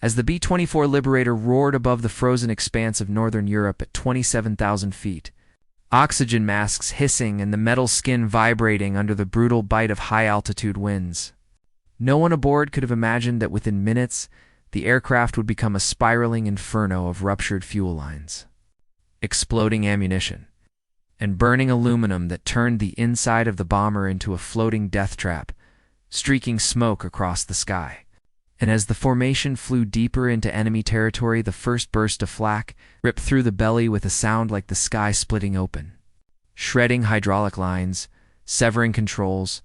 As the B-24 Liberator roared above the frozen expanse of northern Europe at 27,000 feet, oxygen masks hissing and the metal skin vibrating under the brutal bite of high-altitude winds, no one aboard could have imagined that within minutes the aircraft would become a spiraling inferno of ruptured fuel lines, exploding ammunition, and burning aluminum that turned the inside of the bomber into a floating death trap, streaking smoke across the sky. And as the formation flew deeper into enemy territory, the first burst of flak ripped through the belly with a sound like the sky splitting open, shredding hydraulic lines, severing controls,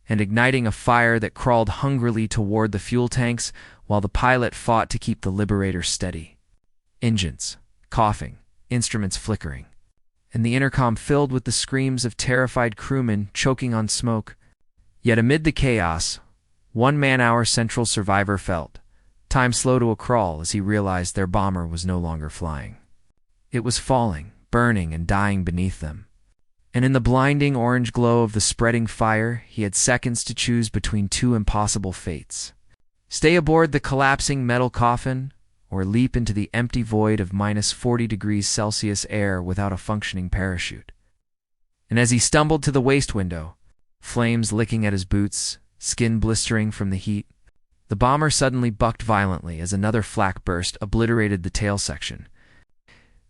and igniting a fire that crawled hungrily toward the fuel tanks while the pilot fought to keep the Liberator steady. Engines coughing, instruments flickering, and the intercom filled with the screams of terrified crewmen choking on smoke. Yet amid the chaos, one man-hour central survivor felt time slow to a crawl as he realized their bomber was no longer flying. It was falling, burning, and dying beneath them. And in the blinding orange glow of the spreading fire, he had seconds to choose between two impossible fates: stay aboard the collapsing metal coffin, or leap into the empty void of -40°C air without a functioning parachute. And as he stumbled to the waist window, flames licking at his boots, skin blistering from the heat, the bomber suddenly bucked violently as another flak burst obliterated the tail section,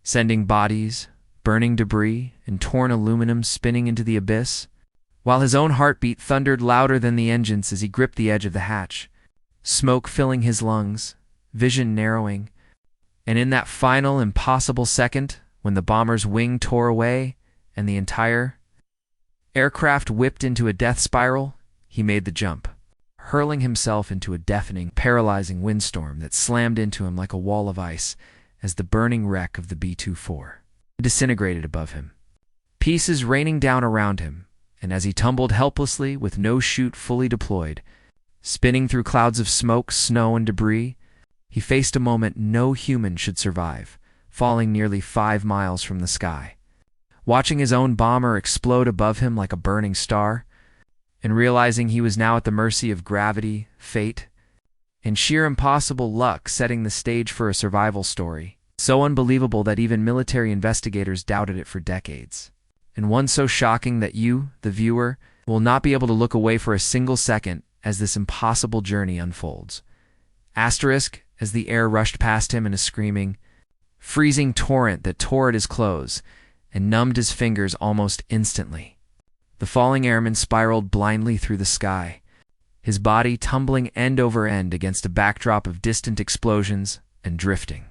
sending bodies, burning debris, and torn aluminum spinning into the abyss, while his own heartbeat thundered louder than the engines as he gripped the edge of the hatch, smoke filling his lungs, vision narrowing. And in that final, impossible second, when the bomber's wing tore away and the entire aircraft whipped into a death spiral, he made the jump, hurling himself into a deafening, paralyzing windstorm that slammed into him like a wall of ice as the burning wreck of the B-24 disintegrated above him, pieces raining down around him. And as he tumbled helplessly with no chute fully deployed, spinning through clouds of smoke, snow, and debris, he faced a moment no human should survive, falling nearly 5 miles from the sky, watching his own bomber explode above him like a burning star, and realizing he was now at the mercy of gravity, fate, and sheer impossible luck setting the stage for a survival story, so unbelievable that even military investigators doubted it for decades, and one so shocking that you, the viewer, will not be able to look away for a single second as this impossible journey unfolds. Asterisk, as the air rushed past him in a screaming, freezing torrent that tore at his clothes and numbed his fingers almost instantly. The falling airman spiraled blindly through the sky, his body tumbling end over end against a backdrop of distant explosions and drifting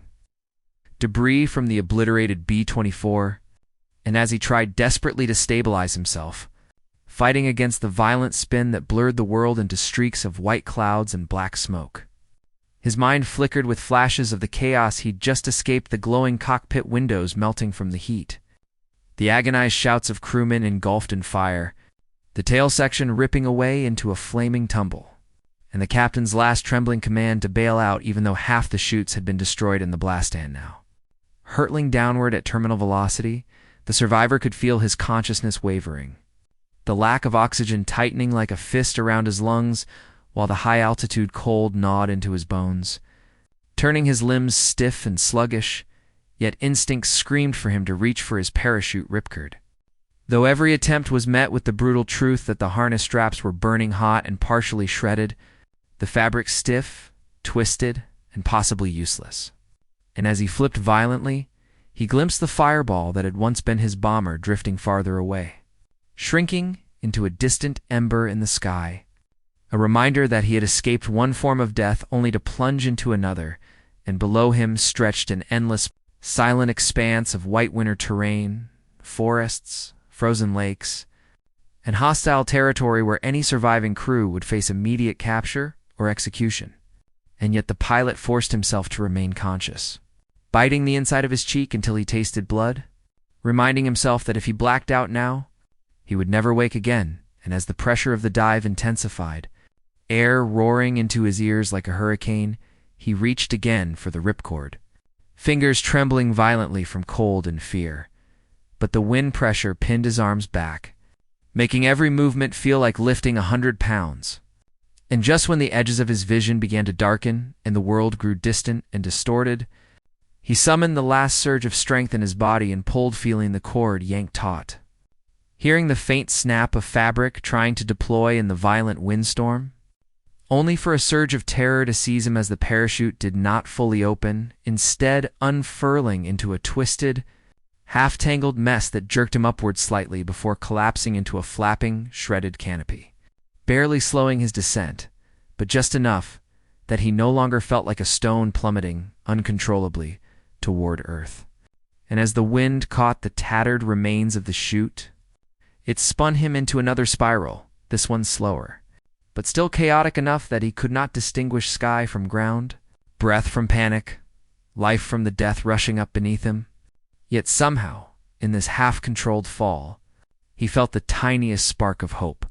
debris from the obliterated B-24, and as he tried desperately to stabilize himself, fighting against the violent spin that blurred the world into streaks of white clouds and black smoke, his mind flickered with flashes of the chaos he'd just escaped, the glowing cockpit windows melting from the heat, the agonized shouts of crewmen engulfed in fire, the tail section ripping away into a flaming tumble, and the captain's last trembling command to bail out even though half the chutes had been destroyed in the blast-stand now. Hurtling downward at terminal velocity, the survivor could feel his consciousness wavering, the lack of oxygen tightening like a fist around his lungs, while the high-altitude cold gnawed into his bones, turning his limbs stiff and sluggish, yet instinct screamed for him to reach for his parachute ripcord. Though every attempt was met with the brutal truth that the harness straps were burning hot and partially shredded, the fabric stiff, twisted, and possibly useless. And as he flipped violently, he glimpsed the fireball that had once been his bomber drifting farther away, shrinking into a distant ember in the sky, a reminder that he had escaped one form of death only to plunge into another, and below him stretched an endless, silent expanse of white winter terrain, forests, frozen lakes, and hostile territory where any surviving crew would face immediate capture or execution. And yet the pilot forced himself to remain conscious, biting the inside of his cheek until he tasted blood, reminding himself that if he blacked out now, he would never wake again. And as the pressure of the dive intensified, air roaring into his ears like a hurricane, he reached again for the ripcord, fingers trembling violently from cold and fear. But the wind pressure pinned his arms back, making every movement feel like lifting 100 pounds. And just when the edges of his vision began to darken and the world grew distant and distorted, he summoned the last surge of strength in his body and pulled, feeling the cord yank taut. Hearing the faint snap of fabric trying to deploy in the violent windstorm, only for a surge of terror to seize him as the parachute did not fully open, instead unfurling into a twisted, half-tangled mess that jerked him upward slightly before collapsing into a flapping, shredded canopy, barely slowing his descent, but just enough that he no longer felt like a stone plummeting uncontrollably toward Earth. And as the wind caught the tattered remains of the chute, it spun him into another spiral, this one slower, but still chaotic enough that he could not distinguish sky from ground, breath from panic, life from the death rushing up beneath him. Yet somehow, in this half-controlled fall, he felt the tiniest spark of hope,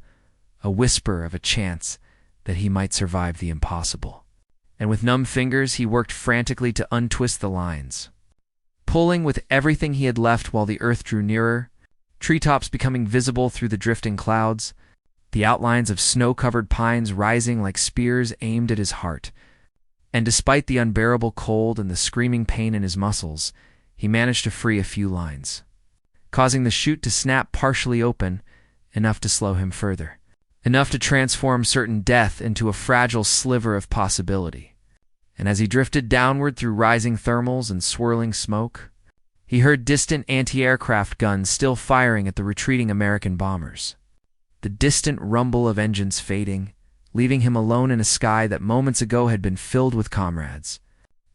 a whisper of a chance that he might survive the impossible. And with numb fingers, he worked frantically to untwist the lines, pulling with everything he had left while the earth drew nearer, treetops becoming visible through the drifting clouds, the outlines of snow-covered pines rising like spears aimed at his heart. And despite the unbearable cold and the screaming pain in his muscles, he managed to free a few lines, causing the chute to snap partially open, enough to slow him further, enough to transform certain death into a fragile sliver of possibility. And as he drifted downward through rising thermals and swirling smoke, he heard distant anti-aircraft guns still firing at the retreating American bombers, the distant rumble of engines fading, leaving him alone in a sky that moments ago had been filled with comrades.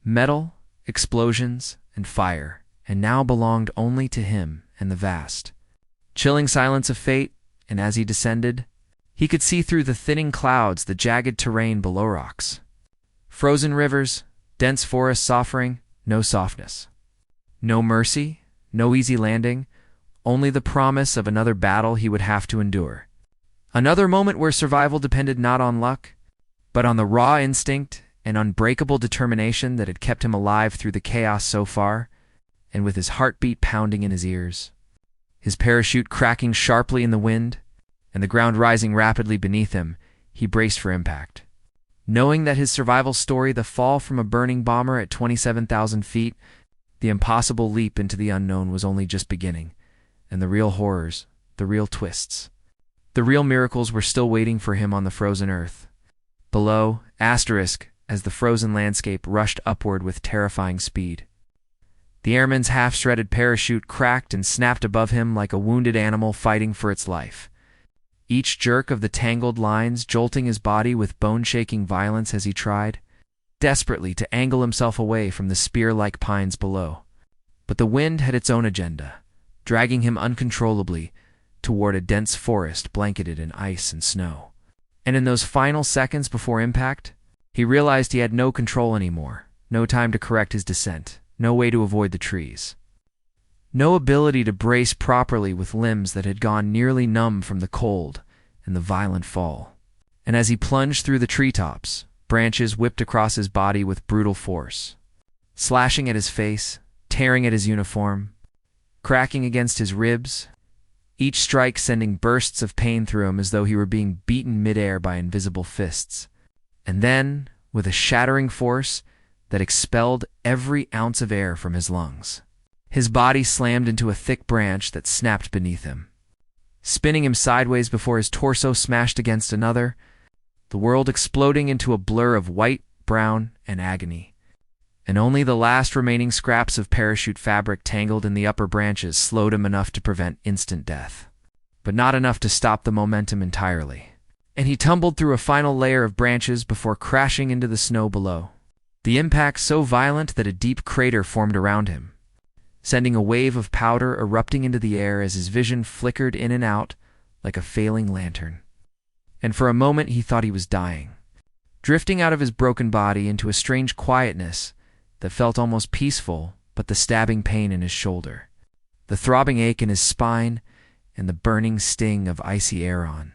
Metal, explosions, and fire, and now belonged only to him and the vast, chilling silence of fate. And as he descended, he could see through the thinning clouds the jagged terrain below rocks. Frozen rivers, dense forests offering no softness, no mercy, no easy landing, only the promise of another battle he would have to endure. Another moment where survival depended not on luck, but on the raw instinct and unbreakable determination that had kept him alive through the chaos so far. And with his heartbeat pounding in his ears, his parachute cracking sharply in the wind, and the ground rising rapidly beneath him, he braced for impact, knowing that his survival story, the fall from a burning bomber at 27,000 feet, the impossible leap into the unknown, was only just beginning, and the real horrors, the real twists, the real miracles were still waiting for him on the frozen earth. Below, asterisk, as the frozen landscape rushed upward with terrifying speed. The airman's half-shredded parachute cracked and snapped above him like a wounded animal fighting for its life, each jerk of the tangled lines jolting his body with bone-shaking violence as he tried, desperately, to angle himself away from the spear-like pines below. But the wind had its own agenda, dragging him uncontrollably toward a dense forest blanketed in ice and snow. And in those final seconds before impact, he realized he had no control anymore, no time to correct his descent, no way to avoid the trees, no ability to brace properly with limbs that had gone nearly numb from the cold and the violent fall. And as he plunged through the treetops, branches whipped across his body with brutal force, slashing at his face, tearing at his uniform, cracking against his ribs, each strike sending bursts of pain through him as though he were being beaten midair by invisible fists. And then, with a shattering force that expelled every ounce of air from his lungs, his body slammed into a thick branch that snapped beneath him, spinning him sideways before his torso smashed against another, the world exploding into a blur of white, brown, and agony. And only the last remaining scraps of parachute fabric tangled in the upper branches slowed him enough to prevent instant death, but not enough to stop the momentum entirely. And he tumbled through a final layer of branches before crashing into the snow below, the impact so violent that a deep crater formed around him, sending a wave of powder erupting into the air as his vision flickered in and out like a failing lantern. And for a moment he thought he was dying, drifting out of his broken body into a strange quietness that felt almost peaceful, but the stabbing pain in his shoulder, the throbbing ache in his spine, and the burning sting of icy air on.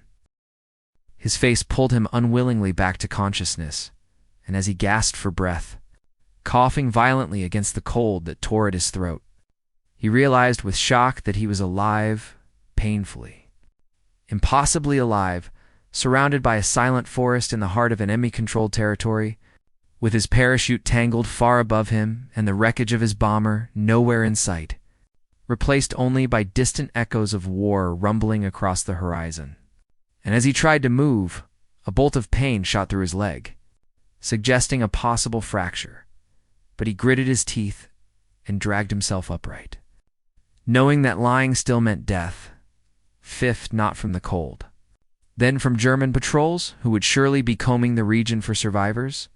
His face pulled him unwillingly back to consciousness, and as he gasped for breath, coughing violently against the cold that tore at his throat, he realized with shock that he was alive, painfully, impossibly alive, surrounded by a silent forest in the heart of an enemy-controlled territory, with his parachute tangled far above him and the wreckage of his bomber nowhere in sight, replaced only by distant echoes of war rumbling across the horizon. And as he tried to move, a bolt of pain shot through his leg, suggesting a possible fracture. But he gritted his teeth and dragged himself upright, knowing that lying still meant death, fifth not from the cold, then from German patrols who would surely be combing the region for survivors.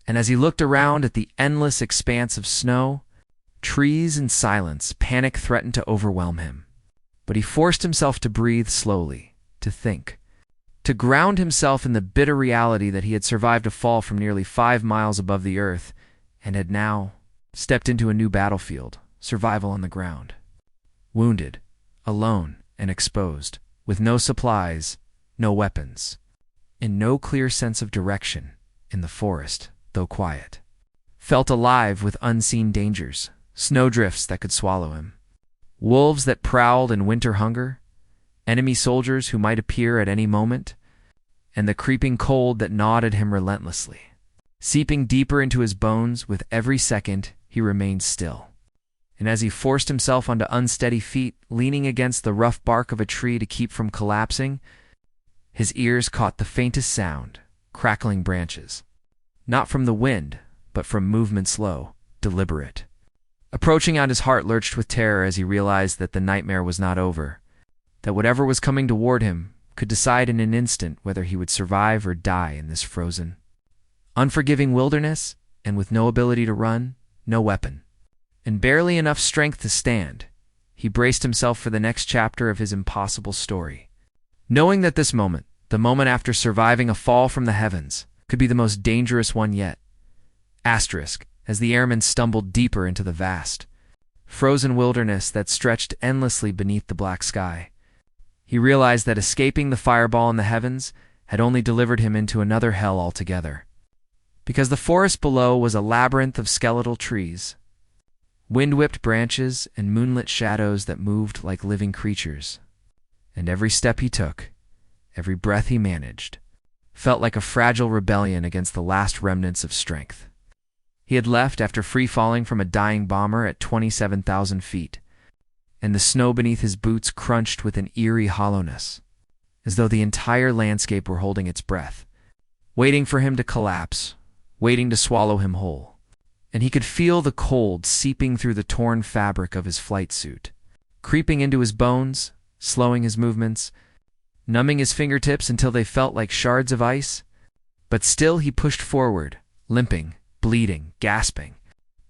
And as he looked around at the endless expanse of snow, trees, and silence, panic threatened to overwhelm him. But he forced himself to breathe slowly, to think, to ground himself in the bitter reality that he had survived a fall from nearly 5 miles above the earth and had now stepped into a new battlefield, survival on the ground. Wounded, alone, and exposed, with no supplies, no weapons, and no clear sense of direction in the forest, though quiet. Felt alive with unseen dangers, snowdrifts that could swallow him, wolves that prowled in winter hunger, enemy soldiers who might appear at any moment, and the creeping cold that gnawed at him relentlessly. Seeping deeper into his bones with every second, he remained still. And as he forced himself onto unsteady feet, leaning against the rough bark of a tree to keep from collapsing, his ears caught the faintest sound, crackling branches. Not from the wind, but from movement slow, deliberate. Approaching out, his heart lurched with terror as he realized that the nightmare was not over, that whatever was coming toward him could decide in an instant whether he would survive or die in this frozen, unforgiving wilderness, and with no ability to run, no weapon, and barely enough strength to stand. He braced himself for the next chapter of his impossible story, knowing that this moment, the moment after surviving a fall from the heavens, could be the most dangerous one yet. Asterisk, as the airman stumbled deeper into the vast, frozen wilderness that stretched endlessly beneath the black sky. He realized that escaping the fireball in the heavens had only delivered him into another hell altogether, because the forest below was a labyrinth of skeletal trees, wind-whipped branches, and moonlit shadows that moved like living creatures. And every step he took, every breath he managed, felt like a fragile rebellion against the last remnants of strength he had left after free-falling from a dying bomber at 27,000 feet, and the snow beneath his boots crunched with an eerie hollowness, as though the entire landscape were holding its breath, waiting for him to collapse, waiting to swallow him whole. And he could feel the cold seeping through the torn fabric of his flight suit, creeping into his bones, slowing his movements, numbing his fingertips until they felt like shards of ice. But still he pushed forward, limping, bleeding, gasping,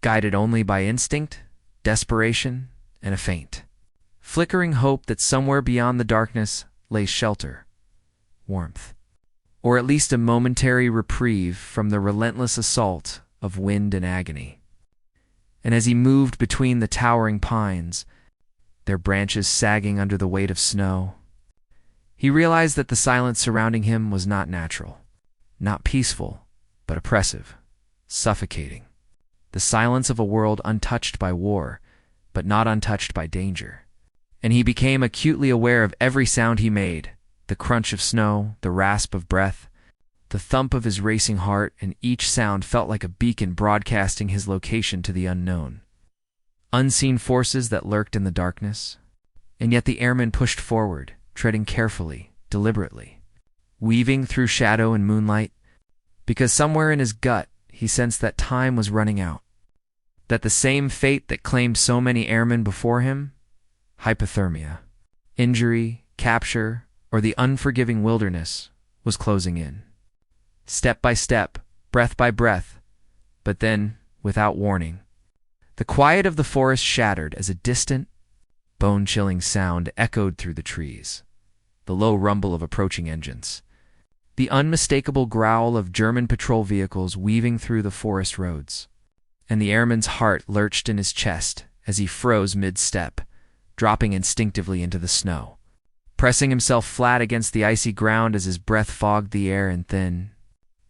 guided only by instinct, desperation, and a faint, flickering hope that somewhere beyond the darkness lay shelter, warmth, or at least a momentary reprieve from the relentless assault of wind and agony. And as he moved between the towering pines, their branches sagging under the weight of snow, he realized that the silence surrounding him was not natural, not peaceful, but oppressive, suffocating. The silence of a world untouched by war, but not untouched by danger. And he became acutely aware of every sound he made, the crunch of snow, the rasp of breath, the thump of his racing heart, and each sound felt like a beacon broadcasting his location to the unknown, unseen forces that lurked in the darkness. And yet the airman pushed forward, treading carefully, deliberately, weaving through shadow and moonlight, because somewhere in his gut he sensed that time was running out, that the same fate that claimed so many airmen before him, hypothermia, injury, capture, or the unforgiving wilderness, was closing in. Step by step, breath by breath, but then, without warning, the quiet of the forest shattered as a distant, bone-chilling sound echoed through the trees, the low rumble of approaching engines, the unmistakable growl of German patrol vehicles weaving through the forest roads. And the airman's heart lurched in his chest as he froze mid-step, dropping instinctively into the snow, pressing himself flat against the icy ground as his breath fogged the air in thin,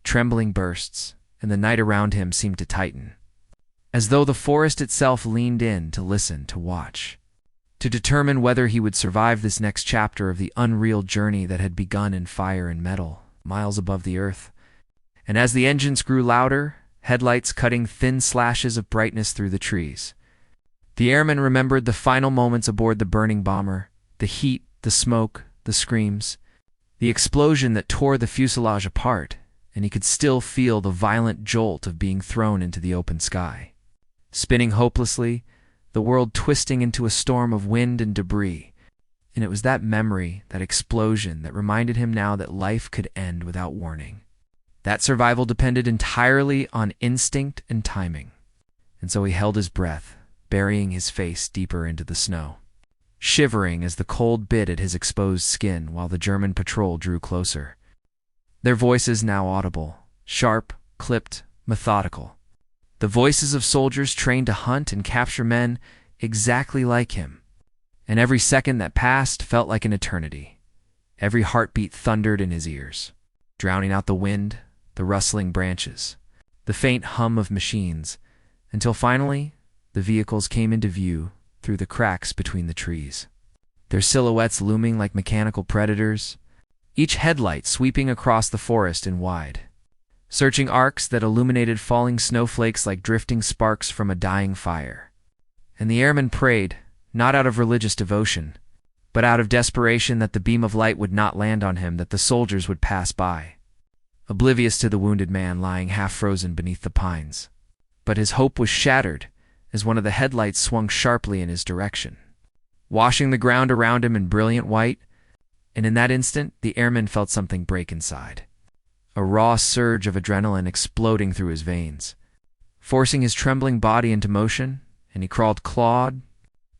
trembling bursts, and the night around him seemed to tighten, as though the forest itself leaned in to listen, to watch. to determine whether he would survive this next chapter of the unreal journey that had begun in fire and metal, miles above the earth. And as the engines grew louder, headlights cutting thin slashes of brightness through the trees, the airman remembered the final moments aboard the burning bomber, the heat, the smoke, the screams, the explosion that tore the fuselage apart, and he could still feel the violent jolt of being thrown into the open sky. Spinning hopelessly, the world twisting into a storm of wind and debris. And it was that memory, that explosion, that reminded him now that life could end without warning. That survival depended entirely on instinct and timing. And so he held his breath, burying his face deeper into the snow, shivering as the cold bit at his exposed skin while the German patrol drew closer. Their voices now audible, sharp, clipped, methodical. The voices of soldiers trained to hunt and capture men exactly like him. And every second that passed felt like an eternity. Every heartbeat thundered in his ears, drowning out the wind, the rustling branches, the faint hum of machines, until finally the vehicles came into view through the cracks between the trees, their silhouettes looming like mechanical predators, each headlight sweeping across the forest in wide, searching arcs that illuminated falling snowflakes like drifting sparks from a dying fire. And the airman prayed, not out of religious devotion, but out of desperation that the beam of light would not land on him, that the soldiers would pass by, oblivious to the wounded man lying half-frozen beneath the pines. But his hope was shattered as one of the headlights swung sharply in his direction, washing the ground around him in brilliant white, and in that instant the airman felt something break inside. A raw surge of adrenaline exploding through his veins, forcing his trembling body into motion, and he clawed,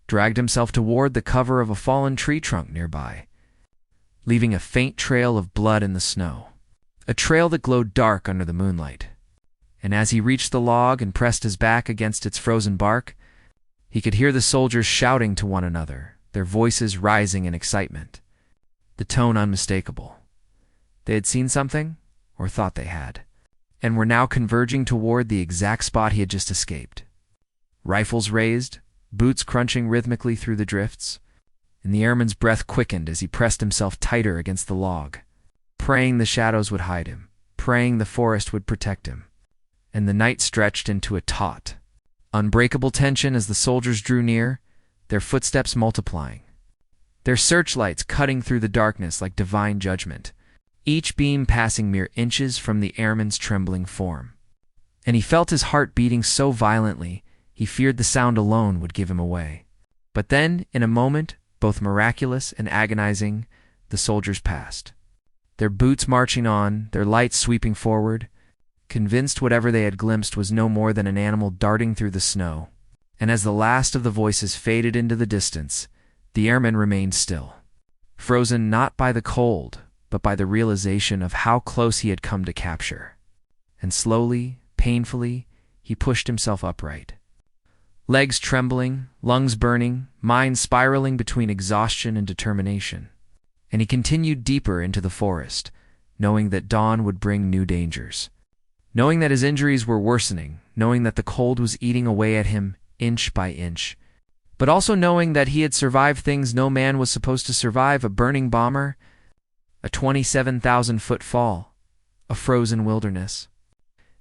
dragged himself toward the cover of a fallen tree trunk nearby, leaving a faint trail of blood in the snow, a trail that glowed dark under the moonlight. And as he reached the log and pressed his back against its frozen bark, he could hear the soldiers shouting to one another, their voices rising in excitement, the tone unmistakable. They had seen something, or thought they had, and were now converging toward the exact spot he had just escaped. Rifles raised, boots crunching rhythmically through the drifts, and the airman's breath quickened as he pressed himself tighter against the log, praying the shadows would hide him, praying the forest would protect him. And the night stretched into a taut, unbreakable tension as the soldiers drew near, their footsteps multiplying, their searchlights cutting through the darkness like divine judgment, each beam passing mere inches from the airman's trembling form. And he felt his heart beating so violently, he feared the sound alone would give him away. But then, in a moment, both miraculous and agonizing, the soldiers passed, their boots marching on, their lights sweeping forward, convinced whatever they had glimpsed was no more than an animal darting through the snow. And as the last of the voices faded into the distance, the airman remained still, frozen not by the cold, but by the realization of how close he had come to capture. And slowly, painfully, he pushed himself upright, legs trembling, lungs burning, mind spiraling between exhaustion and determination. And he continued deeper into the forest, knowing that dawn would bring new dangers, knowing that his injuries were worsening, knowing that the cold was eating away at him inch by inch, but also knowing that he had survived things no man was supposed to survive: a burning bomber, a 27,000-foot fall, a frozen wilderness,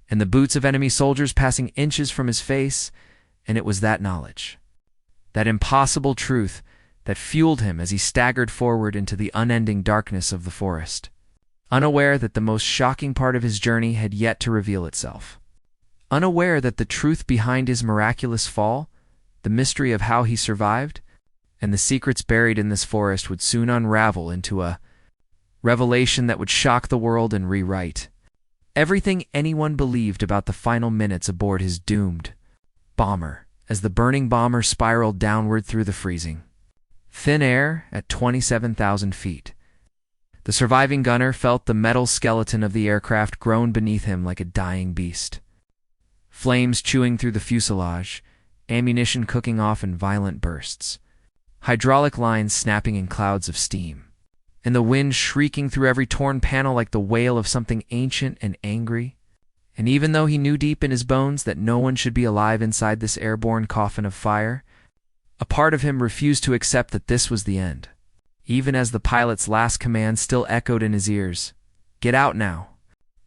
and the boots of enemy soldiers passing inches from his face. And it was that knowledge, that impossible truth, that fueled him as he staggered forward into the unending darkness of the forest, unaware that the most shocking part of his journey had yet to reveal itself, unaware that the truth behind his miraculous fall, the mystery of how he survived, and the secrets buried in this forest would soon unravel into a revelation that would shock the world and rewrite everything anyone believed about the final minutes aboard his doomed bomber, as the burning bomber spiraled downward through the freezing thin air at 27,000 feet. The surviving gunner felt the metal skeleton of the aircraft groan beneath him like a dying beast, flames chewing through the fuselage, ammunition cooking off in violent bursts, hydraulic lines snapping in clouds of steam, and the wind shrieking through every torn panel like the wail of something ancient and angry. And even though he knew deep in his bones that no one should be alive inside this airborne coffin of fire, A part of him refused to accept that this was the end, even as the pilot's last command still echoed in his ears. "Get out now,"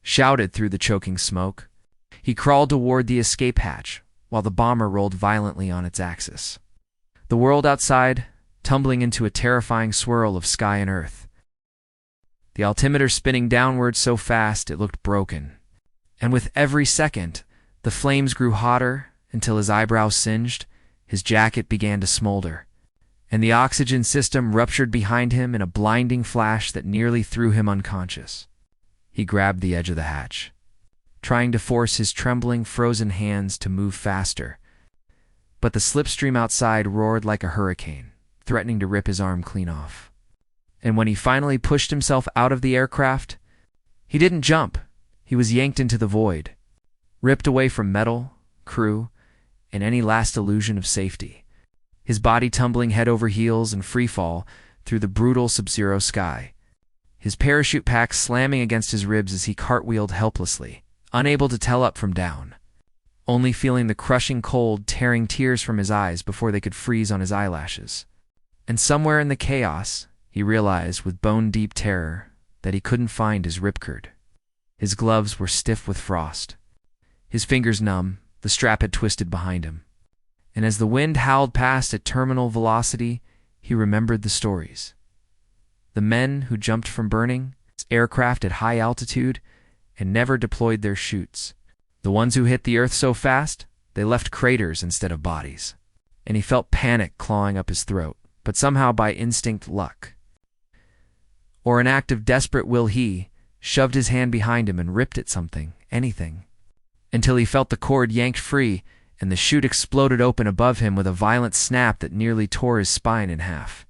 shouted through the choking smoke. He crawled toward the escape hatch, while the bomber rolled violently on its axis. The world outside, tumbling into a terrifying swirl of sky and earth. The altimeter spinning downward so fast it looked broken. And with every second, the flames grew hotter until his eyebrows singed, his jacket began to smolder, and the oxygen system ruptured behind him in a blinding flash that nearly threw him unconscious. He grabbed the edge of the hatch, trying to force his trembling, frozen hands to move faster. But the slipstream outside roared like a hurricane, threatening to rip his arm clean off. And when he finally pushed himself out of the aircraft, he didn't jump. He was yanked into the void, ripped away from metal, crew, and any last illusion of safety, his body tumbling head over heels in free fall through the brutal sub-zero sky, his parachute pack slamming against his ribs as he cartwheeled helplessly, unable to tell up from down, only feeling the crushing cold tearing tears from his eyes before they could freeze on his eyelashes. And somewhere in the chaos, he realized with bone-deep terror that he couldn't find his ripcord. His gloves were stiff with frost, his fingers numb. The strap had twisted behind him, and as the wind howled past at terminal velocity, he remembered the stories. The men who jumped from burning aircraft at high altitude and never deployed their chutes. The ones who hit the earth so fast, they left craters instead of bodies. And he felt panic clawing up his throat, but somehow by instinct luck, or an act of desperate will, he shoved his hand behind him and ripped at something, anything, until he felt the cord yanked free and the chute exploded open above him with a violent snap that nearly tore his spine in half,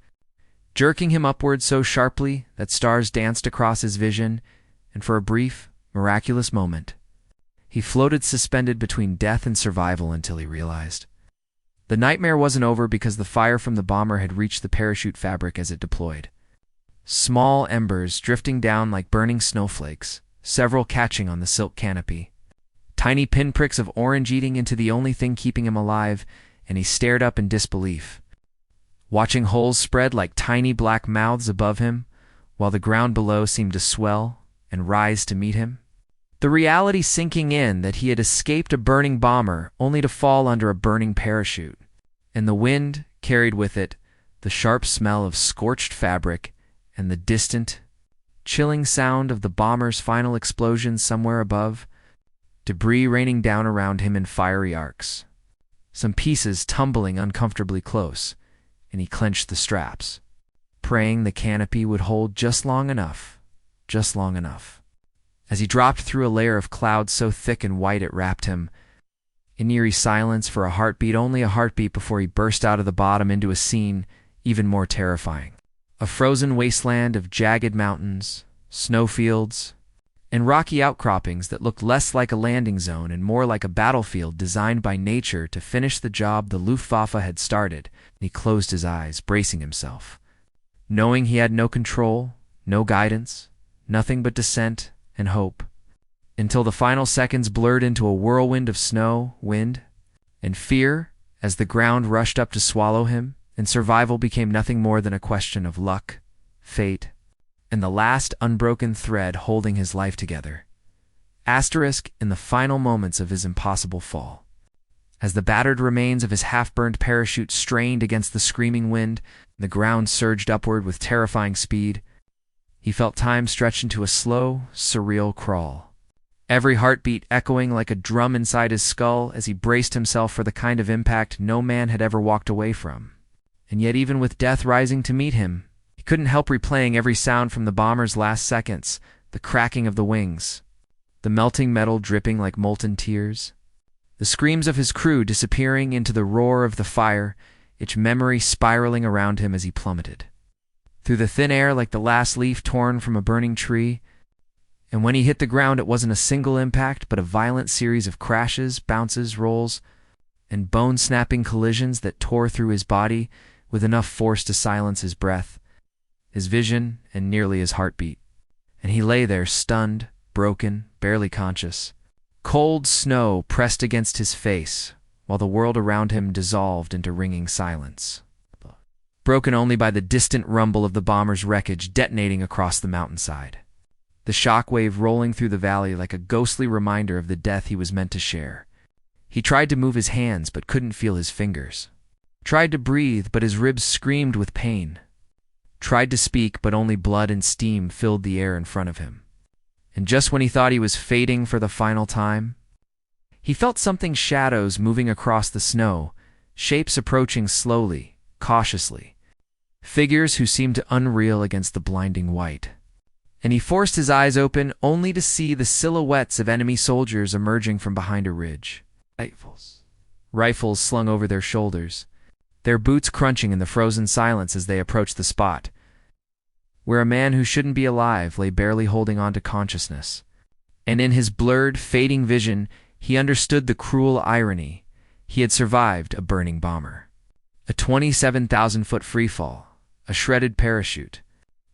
jerking him upward so sharply that stars danced across his vision, and for a brief, miraculous moment, he floated suspended between death and survival until he realized. The nightmare wasn't over because the fire from the bomber had reached the parachute fabric as it deployed. Small embers drifting down like burning snowflakes, several catching on the silk canopy. Tiny pinpricks of orange eating into the only thing keeping him alive, and he stared up in disbelief, watching holes spread like tiny black mouths above him, while the ground below seemed to swell and rise to meet him. The reality sinking in that he had escaped a burning bomber only to fall under a burning parachute, and the wind carried with it the sharp smell of scorched fabric and the distant, chilling sound of the bomber's final explosion somewhere above, debris raining down around him in fiery arcs, some pieces tumbling uncomfortably close, and he clenched the straps, praying the canopy would hold just long enough. As he dropped through a layer of clouds so thick and white it wrapped him, in eerie silence for a heartbeat, only a heartbeat, before he burst out of the bottom into a scene even more terrifying. A frozen wasteland of jagged mountains, snowfields, and rocky outcroppings that looked less like a landing zone and more like a battlefield designed by nature to finish the job the Luftwaffe had started. He closed his eyes, bracing himself, knowing he had no control, no guidance, nothing but descent and hope, until the final seconds blurred into a whirlwind of snow, wind, and fear as the ground rushed up to swallow him, and survival became nothing more than a question of luck, fate, and the last unbroken thread holding his life together. Asterisk in the final moments of his impossible fall. As the battered remains of his half-burned parachute strained against the screaming wind, and the ground surged upward with terrifying speed, he felt time stretch into a slow, surreal crawl, every heartbeat echoing like a drum inside his skull as he braced himself for the kind of impact no man had ever walked away from. And yet even with death rising to meet him, he couldn't help replaying every sound from the bomber's last seconds, the cracking of the wings, the melting metal dripping like molten tears, the screams of his crew disappearing into the roar of the fire, each memory spiraling around him as he plummeted through the thin air like the last leaf torn from a burning tree. And when he hit the ground, it wasn't a single impact, but a violent series of crashes, bounces, rolls, and bone-snapping collisions that tore through his body with enough force to silence his breath, his vision, and nearly his heartbeat. And he lay there stunned, broken, barely conscious. Cold snow pressed against his face, while the world around him dissolved into ringing silence, broken only by the distant rumble of the bomber's wreckage detonating across the mountainside, the shock wave rolling through the valley like a ghostly reminder of the death he was meant to share. He tried to move his hands but couldn't feel his fingers. Tried to breathe, but his ribs screamed with pain. Tried to speak, but only blood and steam filled the air in front of him. And just when he thought he was fading for the final time, he felt something shadows moving across the snow, shapes approaching slowly, cautiously, figures who seemed unreal against the blinding white. And he forced his eyes open only to see the silhouettes of enemy soldiers emerging from behind a ridge. Rifles slung over their shoulders, their boots crunching in the frozen silence as they approached the spot where a man who shouldn't be alive lay barely holding on to consciousness. And in his blurred, fading vision, he understood the cruel irony. He had survived a burning bomber, a 27,000-foot freefall, a shredded parachute,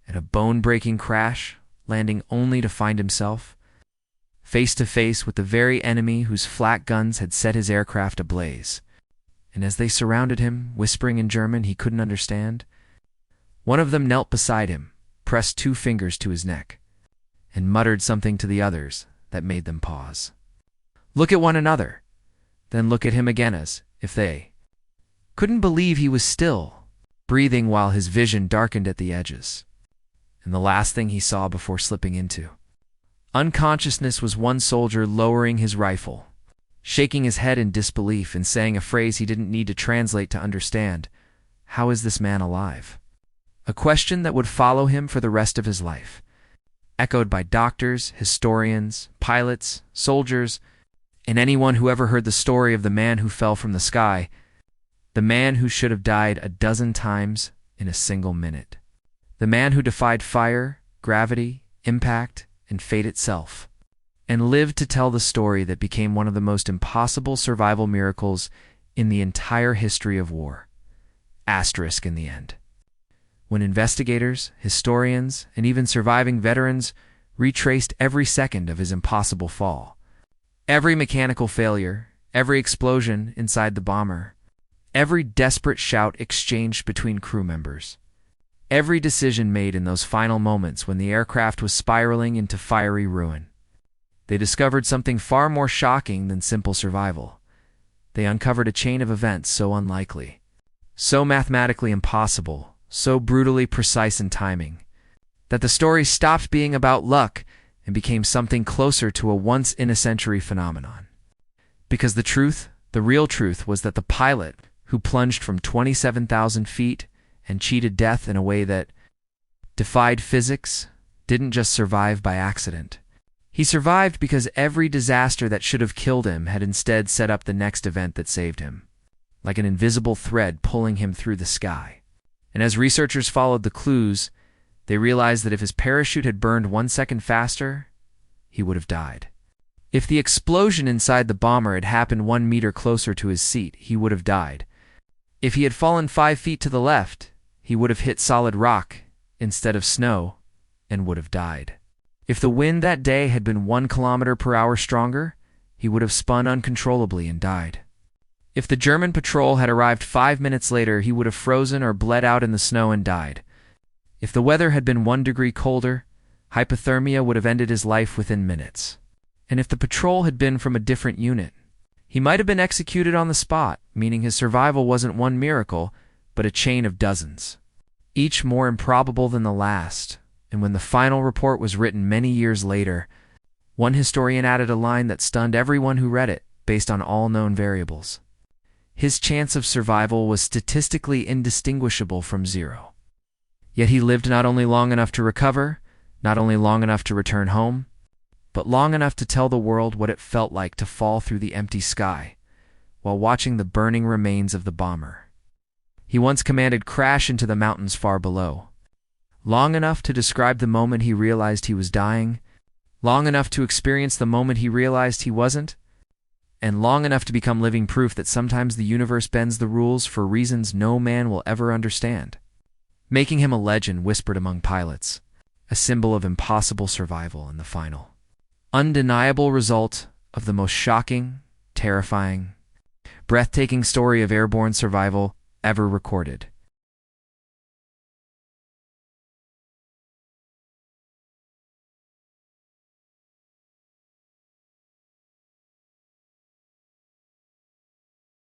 and a bone-breaking crash, landing only to find himself face to face with the very enemy whose flak guns had set his aircraft ablaze. And as they surrounded him, whispering in German he couldn't understand, one of them knelt beside him, pressed 2 fingers to his neck, and muttered something to the others that made them pause. Look at one another, then look at him again as if they couldn't believe he was still breathing while his vision darkened at the edges. And the last thing he saw before slipping into unconsciousness was one soldier lowering his rifle, shaking his head in disbelief and saying a phrase he didn't need to translate to understand. How is this man alive? A question that would follow him for the rest of his life, echoed by doctors, historians, pilots, soldiers, and anyone who ever heard the story of the man who fell from the sky, the man who should have died a dozen times in a single minute, the man who defied fire, gravity, impact, and fate itself, and lived to tell the story that became one of the most impossible survival miracles in the entire history of war. Asterisk in the end. When investigators, historians, and even surviving veterans retraced every second of his impossible fall, every mechanical failure, every explosion inside the bomber, every desperate shout exchanged between crew members, every decision made in those final moments when the aircraft was spiraling into fiery ruin, they discovered something far more shocking than simple survival. They uncovered a chain of events so unlikely, so mathematically impossible, so brutally precise in timing, that the story stopped being about luck and became something closer to a once-in-a-century phenomenon. Because the truth, the real truth, was that the pilot, who plunged from 27,000 feet and cheated death in a way that defied physics, didn't just survive by accident. He survived because every disaster that should have killed him had instead set up the next event that saved him, like an invisible thread pulling him through the sky. And as researchers followed the clues, they realized that if his parachute had burned 1 second faster, he would have died. If the explosion inside the bomber had happened 1 meter closer to his seat, he would have died. If he had fallen 5 feet to the left, he would have hit solid rock instead of snow and would have died. If the wind that day had been 1 kilometer per hour stronger, he would have spun uncontrollably and died. If the German patrol had arrived 5 minutes later, he would have frozen or bled out in the snow and died. If the weather had been 1 degree colder, hypothermia would have ended his life within minutes. And if the patrol had been from a different unit, he might have been executed on the spot, meaning his survival wasn't one miracle, but a chain of dozens, each more improbable than the last. And when the final report was written many years later, one historian added a line that stunned everyone who read it, based on all known variables. His chance of survival was statistically indistinguishable from 0. Yet he lived not only long enough to recover, not only long enough to return home, but long enough to tell the world what it felt like to fall through the empty sky while watching the burning remains of the bomber he once commanded crash into the mountains far below. Long enough to describe the moment he realized he was dying, long enough to experience the moment he realized he wasn't, and long enough to become living proof that sometimes the universe bends the rules for reasons no man will ever understand, making him a legend whispered among pilots, a symbol of impossible survival in the final, undeniable result of the most shocking, terrifying, breathtaking story of airborne survival ever recorded.